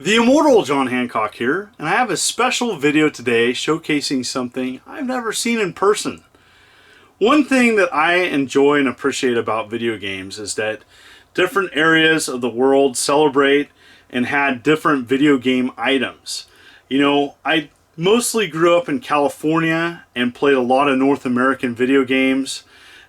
The immortal John Hancock here, and I have a special video today showcasing something I've never seen in person. One thing that I enjoy and appreciate about video games is that different areas of the world celebrate and had different video game items. You know, I mostly grew up in California and played a lot of North American video games,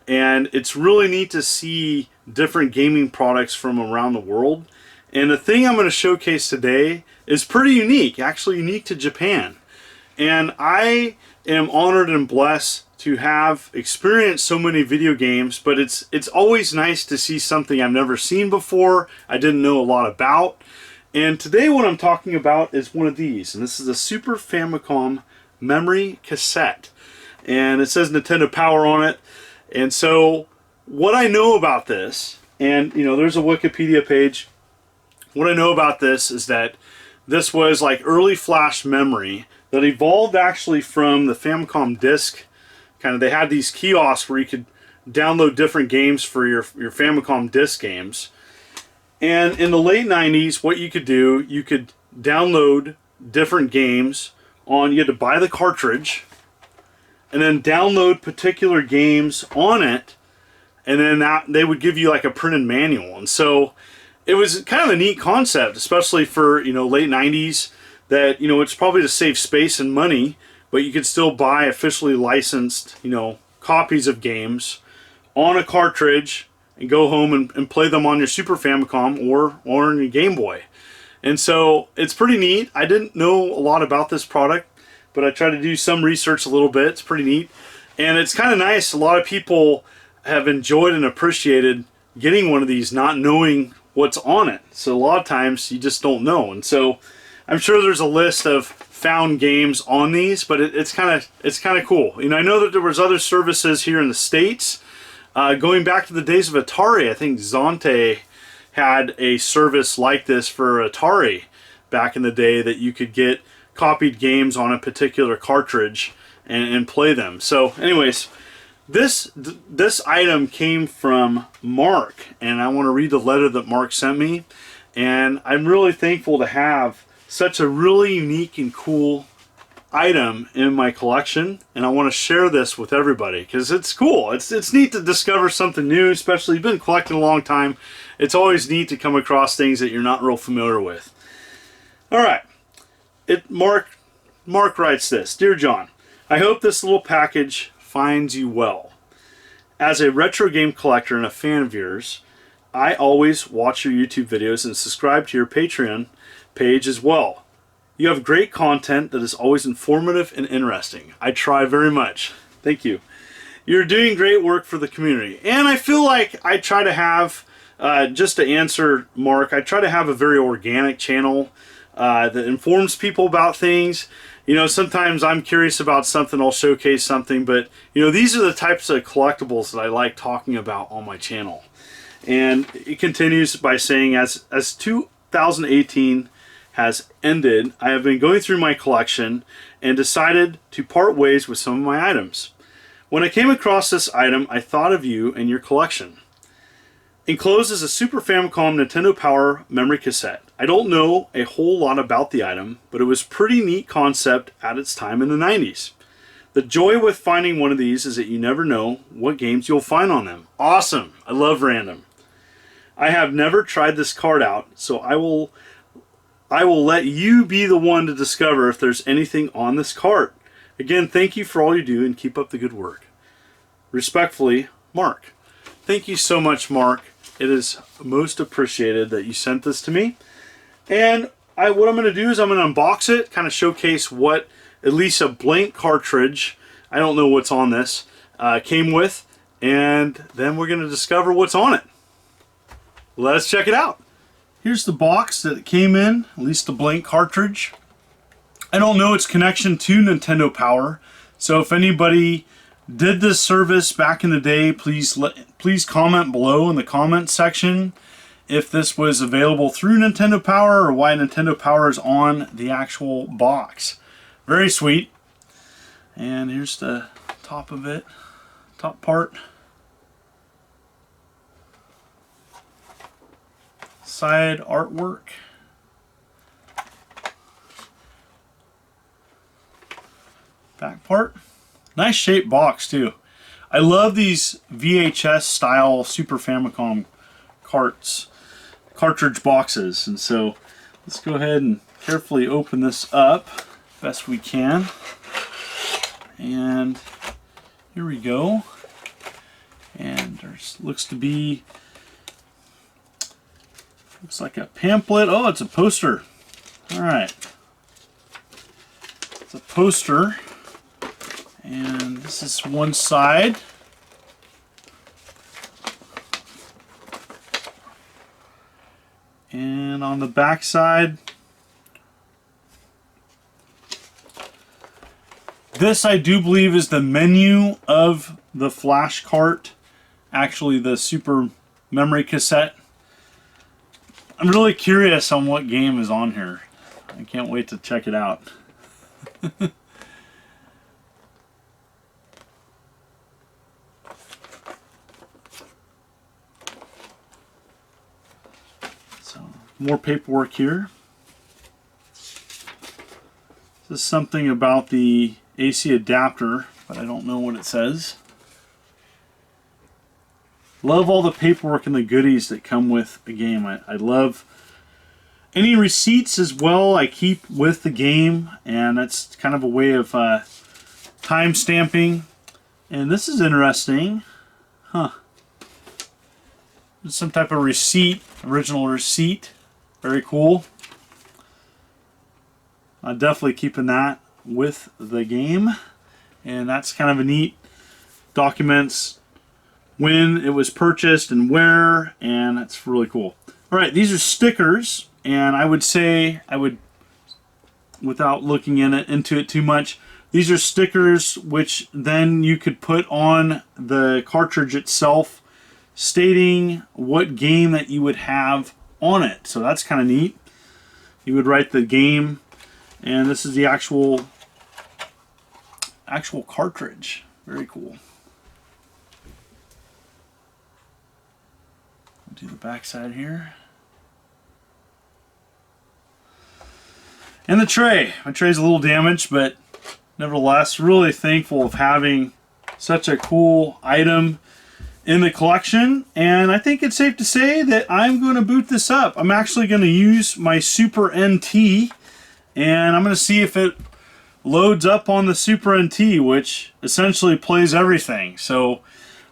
and it's really neat to see different gaming products from around the world. And the thing I'm going to showcase today is pretty unique, actually unique to Japan. And I am honored and blessed to have experienced so many video games, but it's always nice to see something I've never seen before, I didn't know a lot about. And today what I'm talking about is one of these, and this is a Super Famicom memory cassette. And it says Nintendo Power on it. And so what I know about this, and you know, there's a Wikipedia page. What I know about this is that this was like early flash memory that evolved actually from the Famicom disk. They had these kiosks where you could download different games for your Famicom disk games. And in the late 90s, what you could do, you could download different games on, you had to buy the cartridge and then download particular games on it, and then they would give you like a printed manual. And so it was kind of a neat concept, especially for, you know, late 90s, that, you know, it's probably to save space and money, but you could still buy officially licensed, you know, copies of games on a cartridge and go home and play them on your Super Famicom or on your Game Boy. And so it's pretty neat. I didn't know a lot about this product, but I tried to do some research a little bit. It's pretty neat. And it's kind of nice. A lot of people have enjoyed and appreciated getting one of these not knowing what's on it. So a lot of times you just don't know. And so I'm sure there's a list of found games on these, but it's kind of cool. You know, I know that there was other services here in the States. Going back to the days of Atari, I think Zonte had a service like this for Atari back in the day, that you could get copied games on a particular cartridge and play them. So anyways, this item came from Mark, and I want to read the letter that Mark sent me. And I'm really thankful to have such a really unique and cool item in my collection, and I want to share this with everybody because it's cool. It's neat to discover something new, especially you've been collecting a long time. It's always neat to come across things that you're not real familiar with. All right, Mark writes this: Dear John, I hope this little package finds you well. As a retro game collector and a fan of yours, I always watch your YouTube videos and subscribe to your Patreon page as well. You have great content that is always informative and interesting. I try very much. Thank you. You're doing great work for the community. And I feel like I try to have, just to answer Mark, I try to have a very organic channel that informs people about things. You know, sometimes I'm curious about something, I'll showcase something, but you know, these are the types of collectibles that I like talking about on my channel. And it continues by saying, as 2018 has ended, I have been going through my collection and decided to part ways with some of my items. When I came across this item, I thought of you and your collection. Enclosed is a Super Famicom Nintendo Power memory cassette. I don't know a whole lot about the item, but it was a pretty neat concept at its time in the 90s. The joy with finding one of these is that you never know what games you'll find on them. Awesome! I love random. I have never tried this card out, so I will let you be the one to discover if there's anything on this cart. Again, thank you for all you do and keep up the good work. Respectfully, Mark. Thank you so much, Mark. It is most appreciated that you sent this to me. And what I'm going to do is I'm going to unbox it, kind of showcase what at least a blank cartridge, I don't know what's on this, came with. And then we're going to discover what's on it. Let's check it out. Here's the box that it came in, at least the blank cartridge. I don't know its connection to Nintendo Power, so if anybody did this service back in the day, please comment below in the comment section if this was available through Nintendo Power or why Nintendo Power is on the actual box. Very sweet. And here's the top of it, top part. Side artwork. back part. Nice shaped box too. I love these VHS style Super Famicom cartridge boxes. And so let's go ahead and carefully open this up best we can. And here we go. And there's looks like a pamphlet. Oh, it's a poster. All right. It's a poster. And this is one side. And on the back side, this I do believe is the menu of the flash cart, actually the super memory cassette. I'm really curious on what game is on here. I can't wait to check it out. So, more paperwork here. This is something about the AC adapter, but I don't know what it says. Love all the paperwork and the goodies that come with a game. I love any receipts as well I keep with the game, and that's kind of a way of time stamping. And this is interesting. Huh. Some type of receipt, original receipt. Very cool. I'm definitely keeping that with the game. And that's kind of a neat. Documents when it was purchased and where, and that's really cool. All right, these are stickers, and I would say, without looking into it too much, these are stickers which then you could put on the cartridge itself, stating what game that you would have on it. So that's kind of neat. You would write the game, and this is the actual cartridge. Very cool. Do the back side here. And the tray. My tray's a little damaged, but nevertheless, really thankful of having such a cool item in the collection. And I think it's safe to say that I'm going to boot this up. I'm actually going to use my Super NT, and I'm going to see if it loads up on the Super NT, which essentially plays everything. So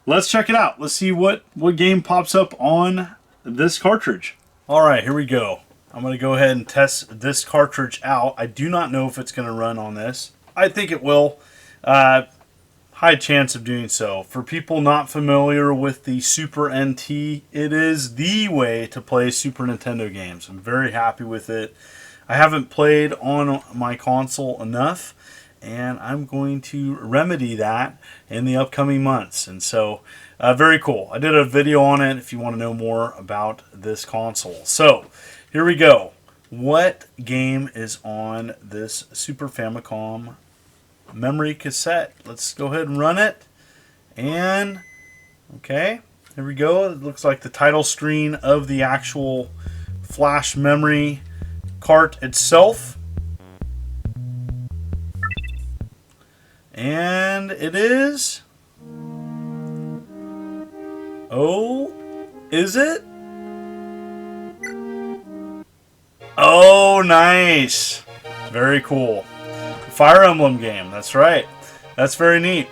let's check it out. Let's see what game pops up on this cartridge. All right, here we go. I'm going to go ahead and test this cartridge out. I do not know if it's going to run on this. I think it will. High chance of doing so. For people not familiar with the Super NT, it is the way to play Super Nintendo games. I'm very happy with it. I haven't played on my console enough, and I'm going to remedy that in the upcoming months. And so, very cool. I did a video on it if you want to know more about this console. So, here we go. What game is on this Super Famicom memory cassette? Let's go ahead and run it. And, okay, here we go. It looks like the title screen of the actual flash memory cart itself. And it is... Oh, is it? Oh, nice. Very cool. Fire Emblem game, that's right. That's very neat.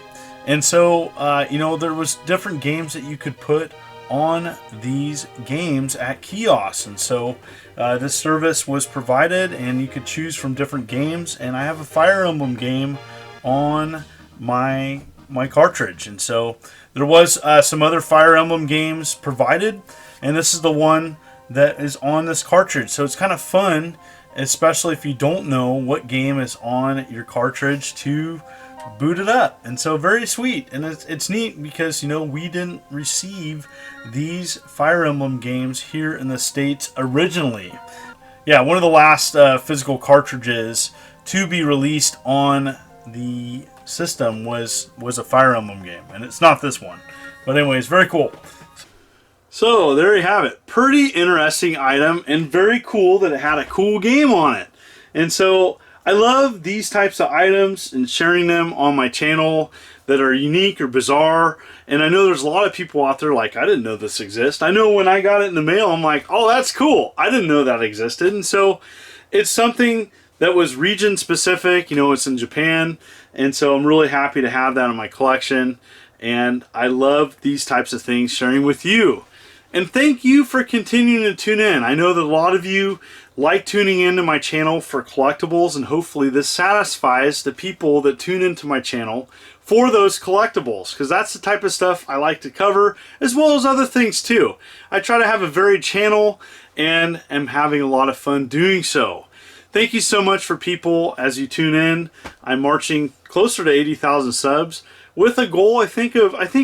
And so, you know, there was different games that you could put on these games at kiosks. And so, this service was provided, and you could choose from different games. And I have a Fire Emblem game on my cartridge. And so, there was some other Fire Emblem games provided, and this is the one that is on this cartridge. So it's kind of fun, especially if you don't know what game is on your cartridge, to boot it up. And so very sweet, and it's neat because, you know, we didn't receive these Fire Emblem games here in the States originally. Yeah, one of the last physical cartridges to be released on the system was a Fire Emblem game, and it's not this one. But anyways, very cool. So there you have it. Pretty interesting item, and very cool that it had a cool game on it. And so I love these types of items and sharing them on my channel that are unique or bizarre. And I know there's a lot of people out there like, I didn't know this exists. I know when I got it in the mail, I'm like, oh, that's cool. I didn't know that existed. And so it's something that was region specific. You know, it's in Japan. And so I'm really happy to have that in my collection. And I love these types of things sharing with you. And thank you for continuing to tune in. I know that a lot of you like tuning into my channel for collectibles, and hopefully this satisfies the people that tune into my channel for those collectibles, because that's the type of stuff I like to cover, as well as other things too. I try to have a varied channel and am having a lot of fun doing so. Thank you so much for people as you tune in. I'm marching closer to 80,000 subs with a goal, I think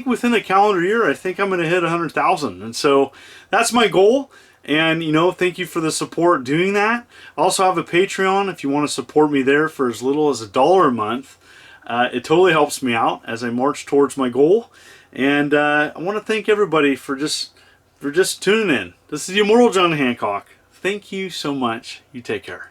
within a calendar year, I think I'm going to hit 100,000. And so that's my goal. And, you know, thank you for the support doing that. I also have a Patreon if you want to support me there for as little as $1 a month. It totally helps me out as I march towards my goal. And I want to thank everybody for just tuning in. This is the Immortal John Hancock. Thank you so much. You take care.